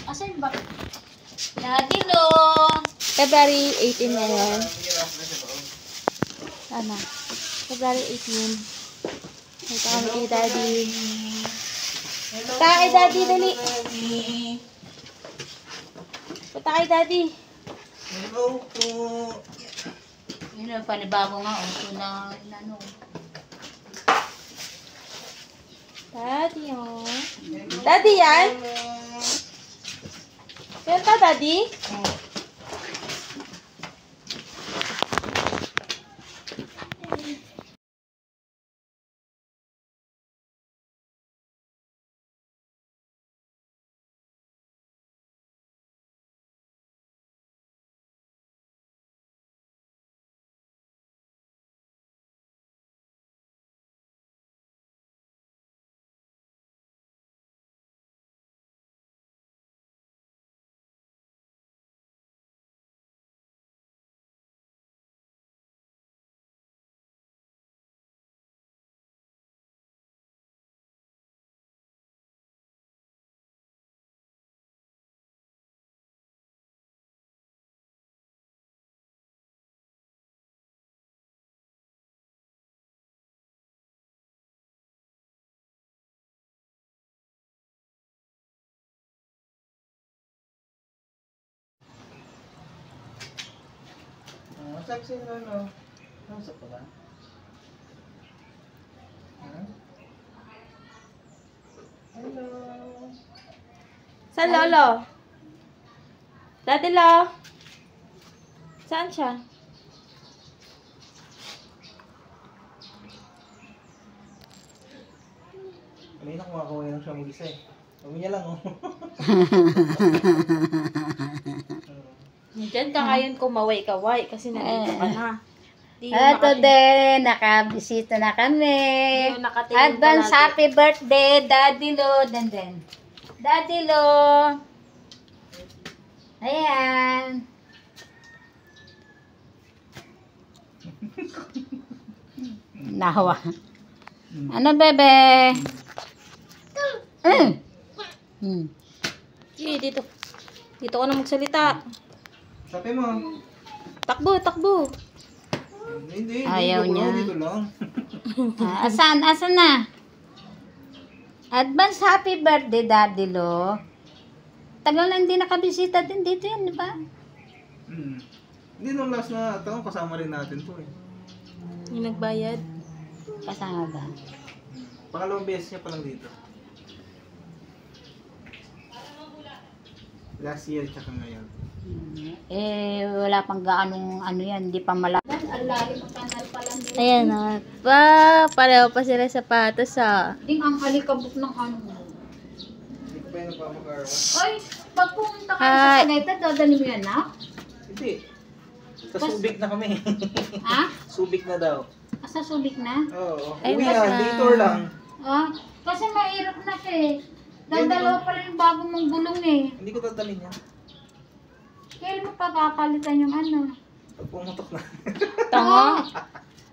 Asan ba? Daddy Lo! February 18 ngayon. Ano? February 18. Ito kami kay Daddy. Punta kay Daddy, dali. Punta kay Daddy. Hello po. Yun ang panibago nga. Ito na, ano. Daddy, oh. Daddy yan? Yan ka, Daddy? Sabi sa'yo, ano? Nasa pa ba? Hello. Saan, Lolo? Daddy Lo? Saan siya? Kanina kumakawa lang siya mag-isa eh. Sabi niya lang, oh. Diyan ka ngayon kumaway-kaway kasi nandito ka na. Di yun Ito din, nakabisita na kami. Di yun nakatingin Advance palagi. happy birthday, Daddy Lo. Den. Daddy Lo. Ayan. Nahawa. Ano, bebe? Sige, dito. Dito ka na magsalita. Sabi mo. Takbo. Hindi. Ayaw dito niya. lang, dito lang. Asan na? Advance happy birthday, Daddy Lo. Tagal na hindi nakabisita din dito yan, di ba? Hindi nung last na taon, kasama rin natin to eh. Yung nagbayad. Kasama ba? Pangalawang beses niya palang dito. Last year tsaka ngayon. Wala pang gaanong ano yan, hindi pa malaki. Ayan na. Pareho pa sila sapatos ah. Ding ang alikabok ng ano mo. Hindi ko pa yung nagpapakarwa. Ay, pag pumunta ka Hi. sa Tagaytay, dadali mo yan, ha? Hindi. Sa Subic na kami. Ha? Subic na daw. Sa Subic na? Oo. Ay, Uwi mas- na, detour lang. Ah, kasi mahirap na siya eh. Dalawa pa rin yung bago mong gulong eh. Hindi ko dadalhin yan. Kailan mo pa papalitan yung ano? Pag pumutok na. Tanga.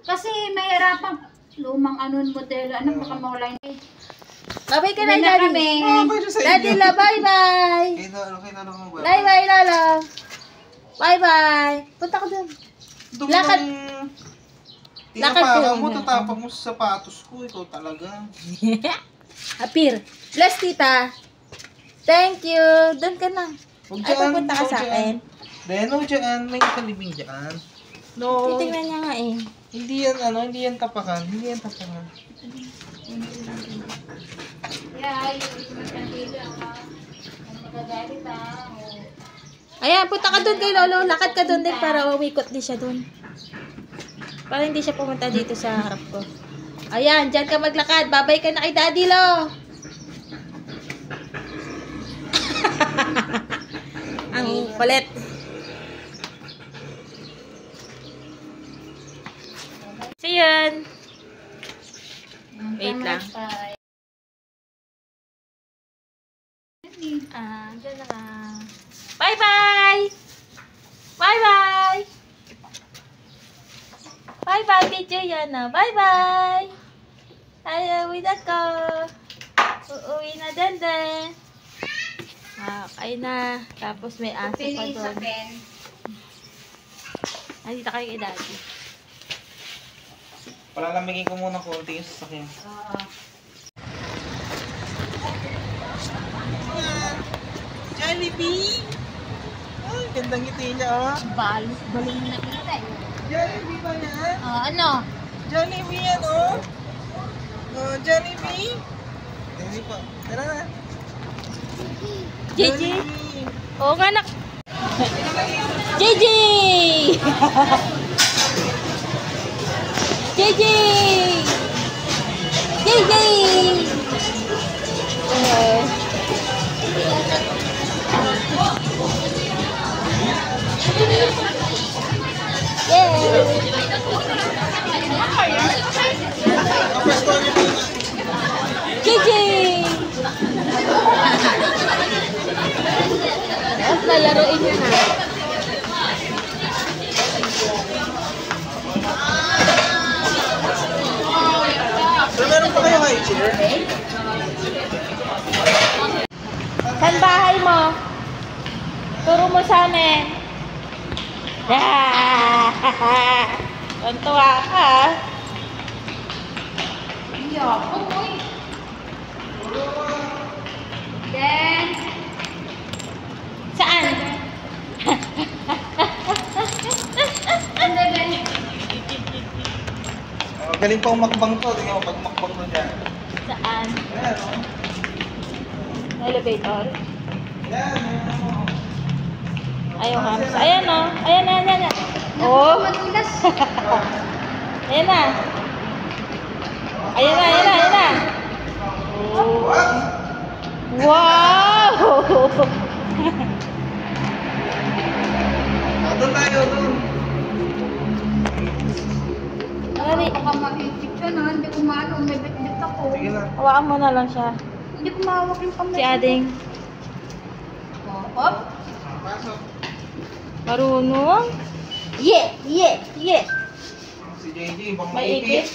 Kasi mahirapan. Lumang ano modelo. Ano baka mawala yun eh. Babay ka na, Uwi na Daddy. kami. Okay siya sa Daddy inyo. Lo, bye-bye. Kaya na mo ba? Bye-bye, Lolo. Bye-bye. Punta ka dun. Lakad. Lakad Tinapakan ka mo, muna. tatapak mo sa sapatos ko. Ikaw talaga. Apir. Bless, tita. Thank you. Doon ka na. Huwag Ay, pupunta ka sa akin. Deno, dyan. May nakalibing dyan. No. Titingnan niya nga eh. Hindi yan, hindi yan tapakan. Hindi yan tapakan. Yeah, yung kandila ha. Ang magagalit ha. Ayan, punta ka doon kay Lolo. Lakad ka doon din para umikot din siya doon. Para hindi siya pumunta dito sa harap ko. Ayan, dyan ka maglakad. Babay ka na kay Daddy Lo. Ang kulit. So yun. Wait lang. Dyan na ka. Bye-bye! Bye-bye! Bye-bye, video yan na. Bye-bye! Ay, uwi na ko. Uuwi na din din. Kain na. Tapos may aso pa Piling sa doon. pen. Andito kayo kay Daddy. Palalamigin ko muna konti yung sasakyan. Oo. Jollibee! Ay, gandang ngiti niya, oh. Balong na kita eh. Jollibee ba yan? Ano? Jollibee yan, oh. Oh, Jollibee. Hindi pa. Tara na. JJ? Oo nga nak. JJ! JJ! JJ! JJ! Lalaroin nyo na. So, meron pa kayo high chair? Saan bahay mo? Turo mo sa amin. Tuntua ka. Then, Saan? and then, Oh, galing pa umakbang to. Tingnan mo, pag umakbang to dyan. Saan? Ayan, oh. Elevator? Yan, ayan, oh. Ayaw nga. Ayan o. Ayan na, ayan na. Oh. madulas. Ayan na. Ayan na, ayan na, ayan na. Oh. What? Wow! Ah, doon tayo, doon. Ano Baka makikip siya na, hindi ko maano, may bit-bit ako. Sige na. Hawakan mo na lang siya. Hindi ko mahawak yung kamay. Si Ading. Hop. Pasok. Marunong. Yeah, yeah, yeah. Si JJ, bang May ikit.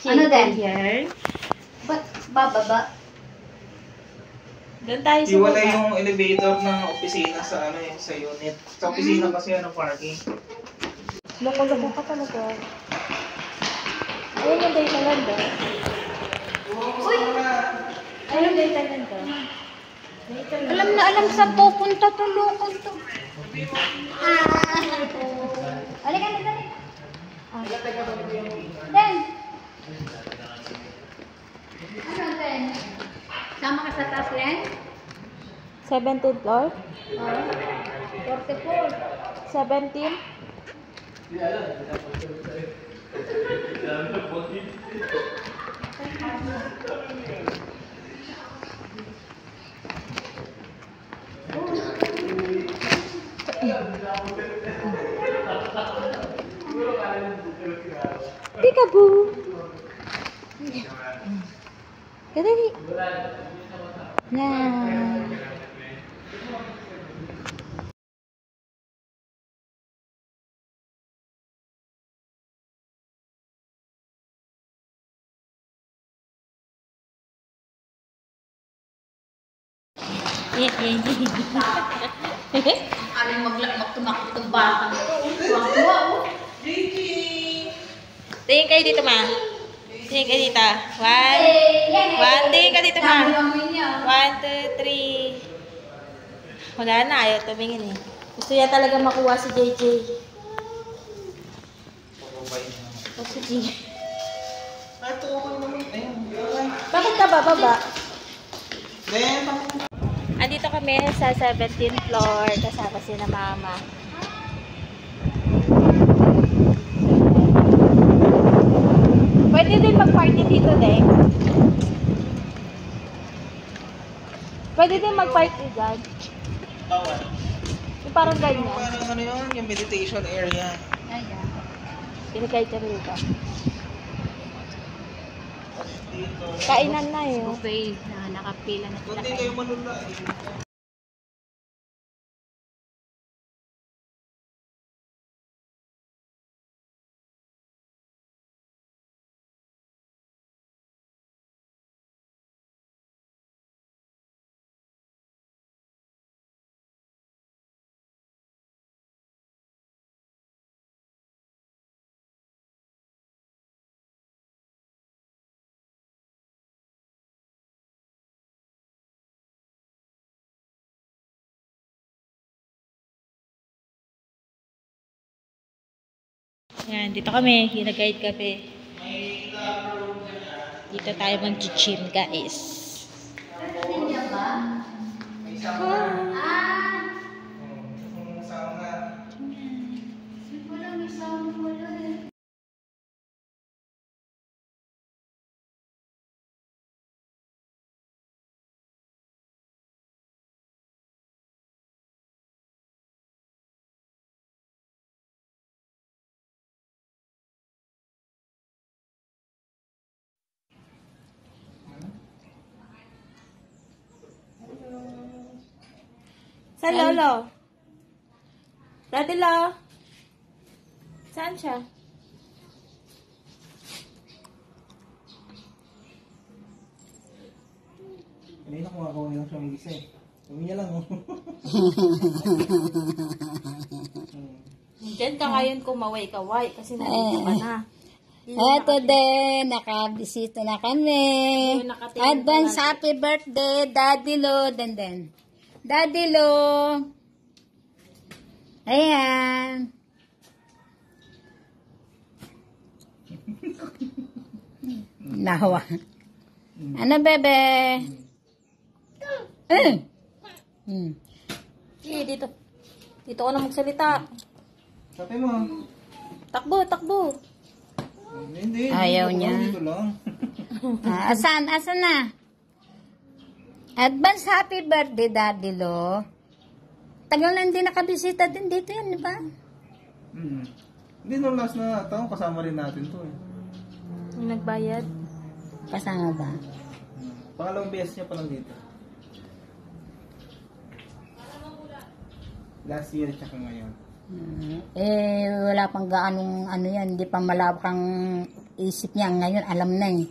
Ano din? Here. Ba't bababa? Doon tayo sa Iwala baba. yung elevator ng opisina sa ano sa unit. Sa opisina kasi parking. Loko-loko ka talaga. Ayun yung data land oh. Uy! Ayun yung data land oh. Data land. Alam na alam sa pupunta to, lokon to. Halika, halika, halika. Den! Ano, Den? Sama ka sa taas, Len? 17th floor? 44. 17? Peekaboo! Kadali! Yan! Aling maglakmak tumakbo itong batang ito. Tuwa-tuwa, oh. Tingin kayo dito, ma. Tingin kayo dito. One. One, tingin ka dito, ma. Dami-dami niya. 1, 2, 3. Wala na, ayaw tumingin eh. Gusto niya talaga makuha si JJ. O si JJ. Ito okay naman. Ayun. Bakit ka bababa? Then, Andito kami sa 17th floor. Kasama si na mama. Pwede din mag-party dito, Deng. Pwede din mag-party dyan. bawal. Yung parang Yung ganyan. parang ano yun, yung meditation area. Ayan. Pinagkait kami dito. Dito. Kainan na eh. Buffet na nakapila na sila. Kundi kayo manula eh. Yan, dito kami. Gina-guide kami. Dito tayo mag-gym, guys. Saan lolo? Daddy lo? Saan siya? Kanina kung ako yung siyang isa eh. Sabi niya lang oh. Diyan ka ngayon kumaway-kaway kasi nandito ka na. Eto din, nakabisita na kami. Advance happy birthday, Daddy Lo. Den. Daddy Lo. Ayan. Nawa. Ano, bebe? Dito. Dito ka na magsalita. Sabi mo. Takbo. Hindi. Ayaw niya. Dito lang. Asan na? Advance happy birthday, Daddy Lo. Tagal na hindi nakabisita din dito yan, di ba? Hindi nung last na taon, kasama rin natin to eh. Yung nagbayad. Kasama ba? Pangalawang beses niya pa lang dito. Last year tsaka ngayon. Wala pang gaanong ano yan, hindi pa malawak ang isip niya. Ngayon, alam na eh.